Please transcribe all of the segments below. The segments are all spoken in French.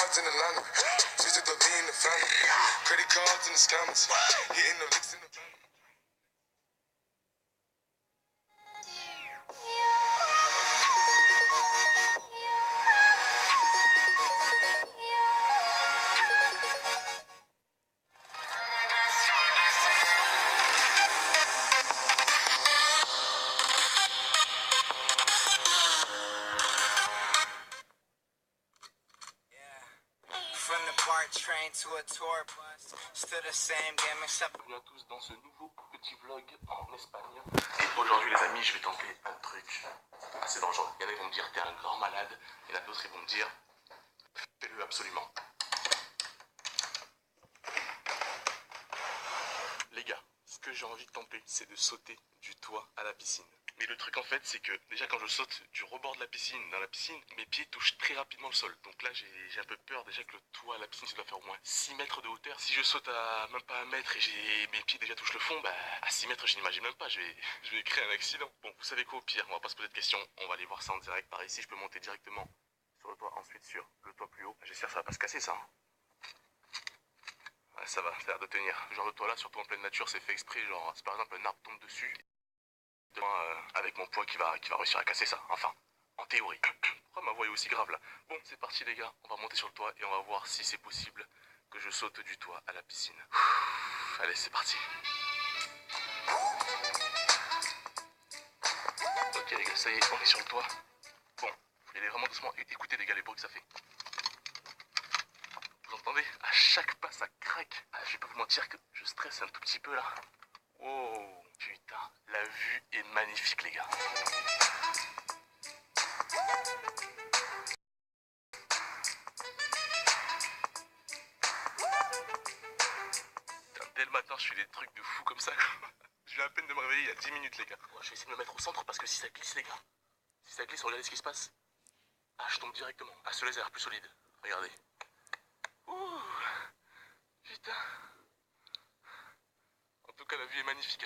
jobs in Atlanta. Visit the V in the family. Credit cards in the scammers. Hitting the licks in the family. From the BART train to a tour bus, still the same game except. Bienvenue à tous dans ce nouveau petit vlog en Espagne. Et aujourd'hui les amis, je vais tenter un truc assez dangereux. Il y en a qui vont me dire t'es un grand malade, et là d'autres ils vont me dire fais-le absolument. Les gars, ce que j'ai envie de tenter, c'est de sauter du toit à la piscine. Mais le truc en fait, c'est que déjà quand je saute du rebord de la piscine dans la piscine, mes pieds touchent très rapidement le sol. Donc là j'ai un peu peur déjà que le toit à la piscine ça doit faire au moins 6 mètres de hauteur. Si je saute à même pas 1 mètre et mes pieds déjà touchent le fond, bah à 6 mètres je n'imagine même pas, je vais créer un accident. Bon, vous savez quoi, au pire, on va pas se poser de questions, on va aller voir ça en direct. Par ici je peux monter directement sur le toit, ensuite sur le toit plus haut. J'espère que ça va pas se casser ça. Ouais, ça va, ça a l'air de tenir. Genre le toit là, surtout en pleine nature, c'est fait exprès. Genre si par exemple un arbre tombe dessus, avec mon poids qui va réussir à casser ça, enfin, en théorie. Pourquoi ma voix est aussi grave là? Bon, c'est parti les gars, on va monter sur le toit et on va voir si c'est possible que je saute du toit à la piscine. Allez, c'est parti. Ok les gars, ça y est, on est sur le toit. Bon, faut y aller vraiment doucement. Écoutez les gars les bruits que ça fait. Vous entendez? À chaque pas ça craque. Ah, je vais pas vous mentir que je stresse un tout petit peu là. Wow, putain, la vue est magnifique les gars. Putain, dès le matin je fais des trucs de fou comme ça. Je viens à peine de me réveiller il y a 10 minutes les gars. Ouais, je vais essayer de me mettre au centre parce que si ça glisse les gars. Si ça glisse, regardez ce qui se passe. Ah, je tombe directement. Ah, ce laser plus solide. Regardez. Ouh, putain. En tout cas la vue est magnifique.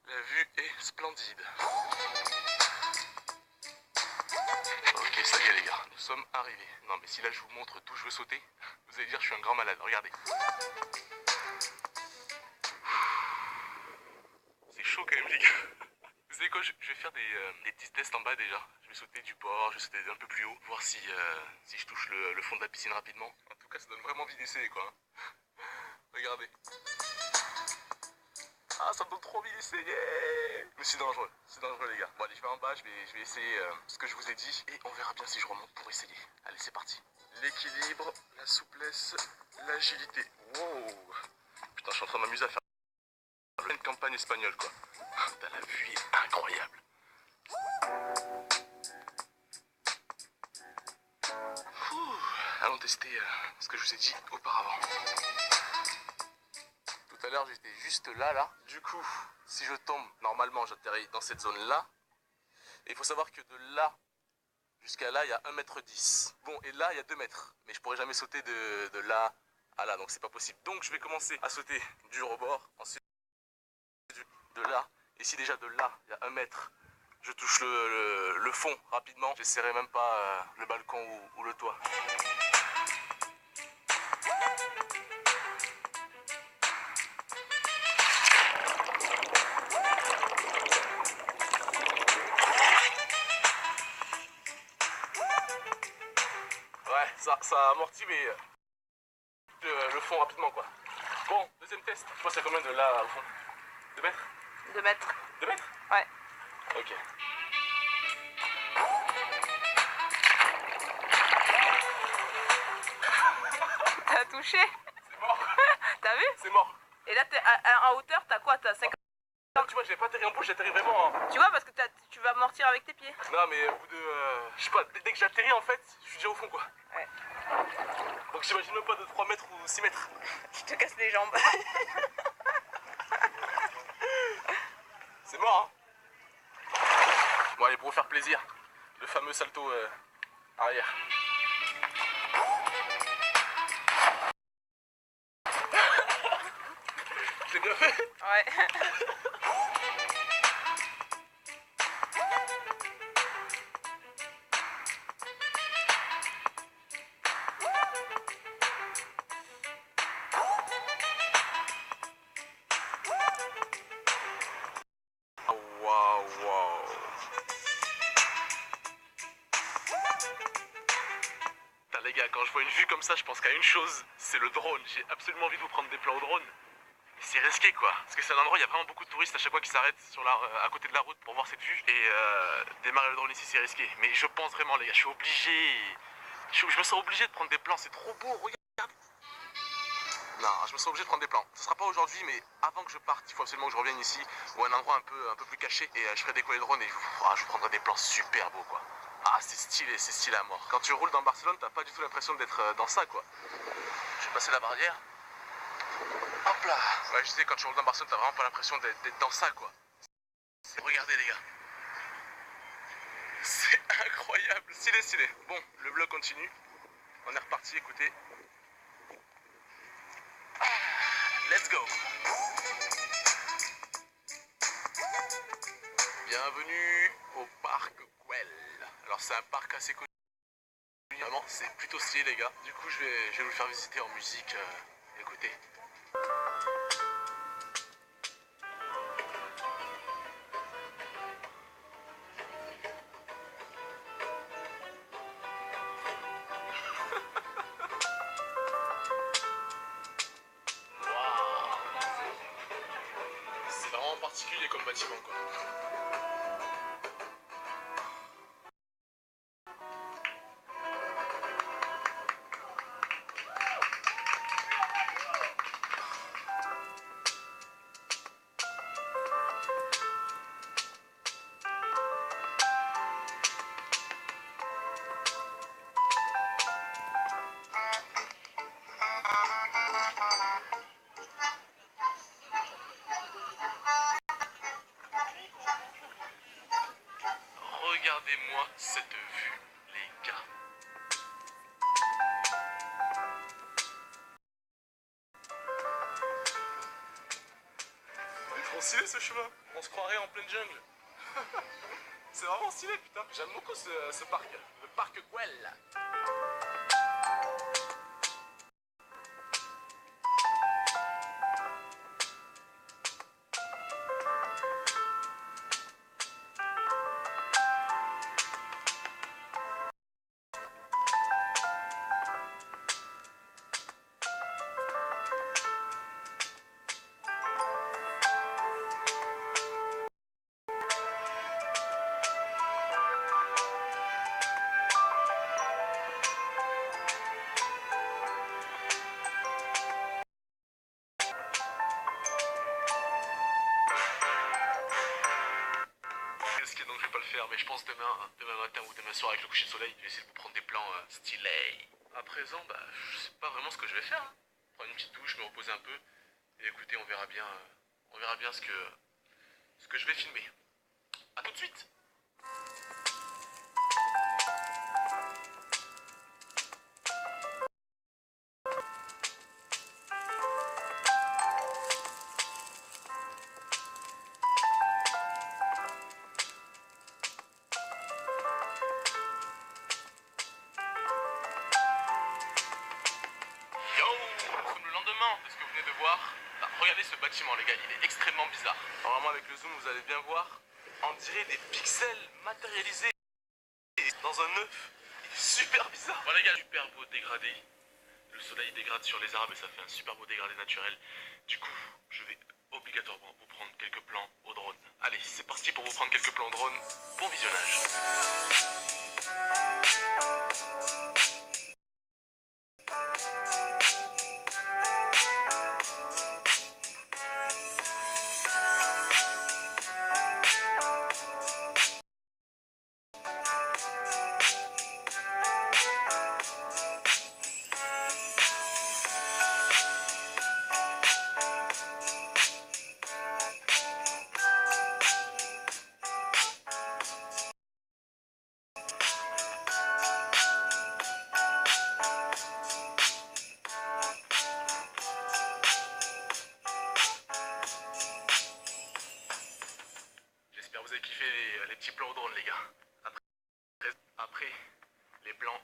La vue est splendide. Ok, ça y est les gars, nous sommes arrivés. Non mais si là je vous montre d'où je veux sauter, vous allez dire que je suis un grand malade, regardez. C'est chaud quand même les gars. Vous savez quoi, je vais faire des petits tests en bas déjà. Je vais sauter du bord, je vais sauter un peu plus haut, voir si je touche le fond de la piscine rapidement. En tout cas ça donne vraiment envie d'essayer quoi. Regardez. Ah, ça me donne trop envie d'essayer. Mais c'est dangereux les gars. Bon allez, je vais en bas, je vais essayer ce que je vous ai dit et on verra bien si je remonte pour essayer. Allez, c'est parti. L'équilibre, la souplesse, l'agilité. Wow. Putain, je suis en train de m'amuser à faire une campagne espagnole quoi. Putain, la vue est incroyable. Ouh. Allons tester ce que je vous ai dit auparavant. Tout à l'heure j'étais juste là. Du coup, si je tombe, normalement j'atterris dans cette zone là. Et il faut savoir que de là jusqu'à là, il y a 1,10 m. Bon, et là, il y a 2 mètres. Mais je pourrais jamais sauter de là à là, donc c'est pas possible. Donc je vais commencer à sauter du rebord, ensuite de là. Et si déjà de là, il y a 1 mètre, je touche le fond rapidement, j'essaierai même pas le balcon ou le toit. Ouais, ça amortit mais le fond rapidement quoi. Bon, deuxième test. Je pense qu'il y a combien de là au fond? 2 mètres? 2 mètres. 2 mètres? Ouais. Ok. T'as touché? C'est mort. T'as vu? C'est mort. Et là, en hauteur, t'as quoi? T'as 50. Tu vois, j'ai pas atterri en bouche, j'atterris vraiment. Hein. Tu vois, parce que tu vas amortir avec tes pieds. Non, mais au bout de. Je sais pas, dès que j'atterris en fait, je suis déjà au fond quoi. Ouais. Donc j'imagine même pas de 3 mètres ou 6 mètres. Je te casse les jambes. C'est mort, hein. Bon, allez, pour vous faire plaisir, le fameux salto arrière. J'ai bien fait. Ouais. je vois une vue comme ça, je pense qu'à une chose, c'est le drone. J'ai absolument envie de vous prendre des plans au drone. Mais c'est risqué quoi, parce que c'est un endroit où il y a vraiment beaucoup de touristes à chaque fois qui s'arrêtent à côté de la route pour voir cette vue. Et démarrer le drone ici c'est risqué. Mais je pense vraiment les gars, je suis obligé. Je me sens obligé de prendre des plans, c'est trop beau, regarde. Non, je me sens obligé de prendre des plans. Ce sera pas aujourd'hui, mais avant que je parte, il faut absolument que je revienne ici, ou à un endroit un peu plus caché. Et je ferai décoller le drone et je vous prendrai des plans super beaux quoi. Ah c'est stylé à mort. Quand tu roules dans Barcelone, t'as pas du tout l'impression d'être dans ça quoi. Je vais passer la barrière. Hop là. Ouais, je disais, quand tu roules dans Barcelone, t'as vraiment pas l'impression d'être dans ça quoi. Regardez les gars. C'est incroyable, stylé. Bon, le vlog continue. On est reparti, écoutez. Let's go. Bienvenue au parc Güell. Alors c'est un parc assez connu. Vraiment, c'est plutôt stylé les gars. Du coup, je vais vous le faire visiter en musique. Écoutez. C'est vraiment particulier comme bâtiment quoi. Regardez-moi cette vue, les gars. C'est trop stylé ce chemin. On se croirait en pleine jungle. C'est vraiment stylé, putain. J'aime beaucoup ce parc. Le parc Güell. Risqué donc je vais pas le faire, mais je pense demain matin ou demain soir avec le coucher de soleil, je vais essayer de vous prendre des plans stylés. À présent, bah je sais pas vraiment ce que je vais faire. Hein. Prendre une petite douche, me reposer un peu. Et écoutez, on verra bien ce que je vais filmer. A tout de suite. Yo, comme le lendemain de ce que vous venez de voir, bah, regardez ce bâtiment les gars, il est extrêmement bizarre. Alors, vraiment avec le zoom vous allez bien voir, on dirait des pixels matérialisés dans un œuf. Il est super bizarre. Voilà les gars, super beau dégradé. Le soleil dégrade sur les arbres et ça fait un super beau dégradé naturel. Du coup, je vais obligatoirement vous prendre quelques plans au drone. Allez, c'est parti pour vous prendre quelques plans au drone. Bon visionnage. J'espère que vous avez kiffé les petits plans au drone les gars. Après, les plans